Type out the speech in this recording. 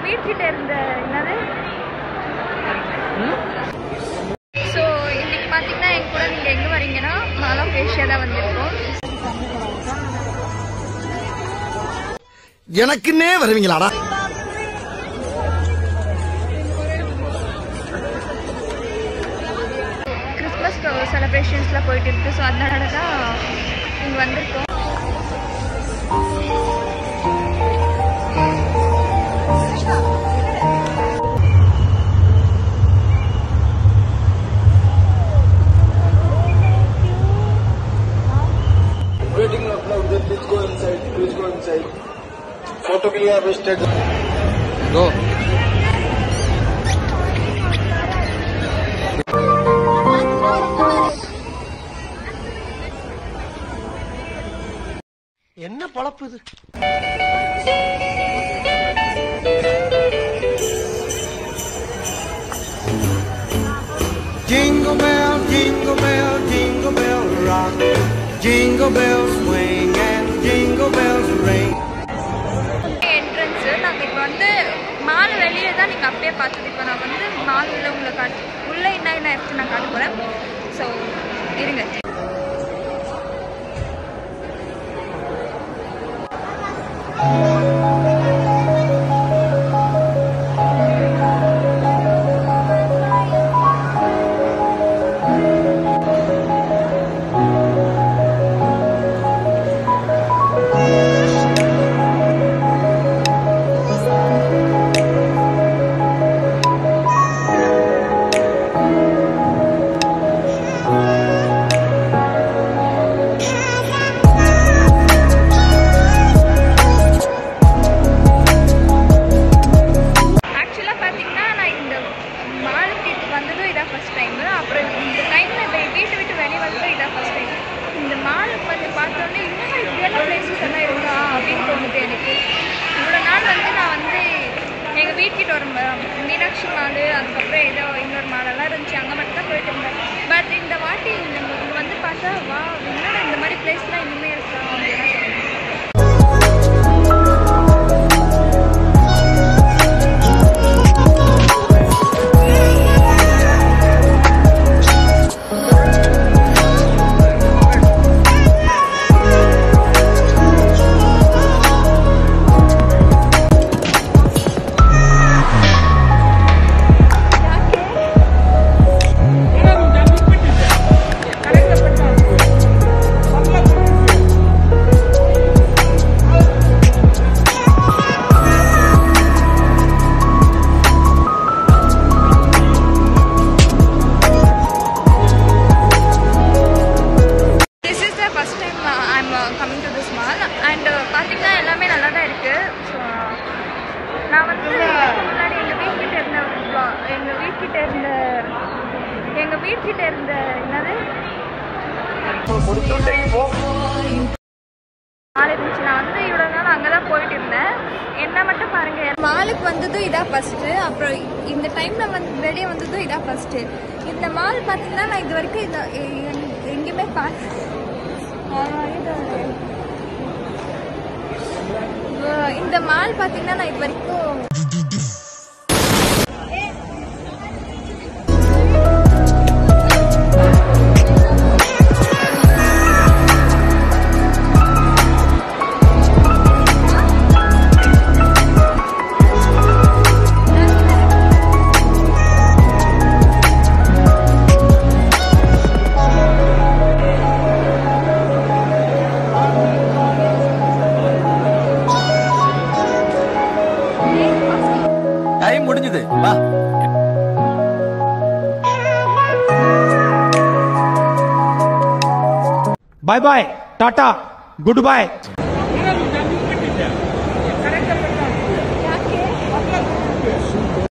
வீட்கிட்ட இருந்த என்னது ஸோ இன்னைக்கு பார்த்தீங்கன்னா எங்க கூட நீங்கள் எங்கே வரீங்கன்னா மாலா ஃபேஷியா தான் வந்திருக்கோம். எனக்குன்னே வருவீங்களாடா? கிறிஸ்மஸ் செலிப்ரேஷன்ஸ்லாம் போயிட்டு இருக்கு. ஸோ அதனால தான் இங்கே வந்திருக்கோம். Waiting up now, please go inside. Please go inside. Photo के लिए आप स्टेट go. என்ன பொழப்பு இது? Jingle bell, jingle bell, jingle bell rock. Jingle bells swing and jingle bells ring. Entrance நாங்கள் இப்போ வந்து மால் வெளியே தான் நீங்கள் அப்படியே பார்த்தது. இப்போ நான் வந்து மால் உள்ள உங்களை உள்ளே என்ன இருக்குது நான் காட்ட போகிறேன். ஸோ இருங்க. வீட்டுக்கிட்ட ஒரு மீனாட்சி மால், அதுக்கப்புறம் ஏதோ இன்னொரு மாலெல்லாம் இருந்துச்சு, அங்கே மட்டும் தான் போயிட்டு இருந்தேன். பட் இந்த வாட்டி இங்கே வந்து பார்த்தா வா என்னடா இந்த மாதிரி பிளேஸ்லாம் இனிமே இருக்கா அப்படின்னு. பார்த்தீங்கன்னா எல்லாமே நல்லா தான் இருக்குது. ஸோ நான் வந்து முன்னாடி எங்கள் வீட்கிட்ட இருந்த என்னது மால் இருந்துச்சு. நான் வந்து இவ்வளோ நாள் அங்கே தான் போயிட்டு இருந்தேன். என்ன மட்டும் பாருங்கள், மாலுக்கு வந்ததும் இதான் ஃபஸ்ட்டு. அப்புறம் இந்த டைமில் வந்து வெளியே வந்ததும் இதான் ஃபஸ்ட்டு. இந்த மால் பார்த்தீங்கன்னா நான் இது வரைக்கும் எங்கேயுமே இந்த மால் பார்த்தீங்கன்னா நான் இது வரைக்கும் டைம் முடிஞ்சது. வா. Bye bye, Tata, goodbye.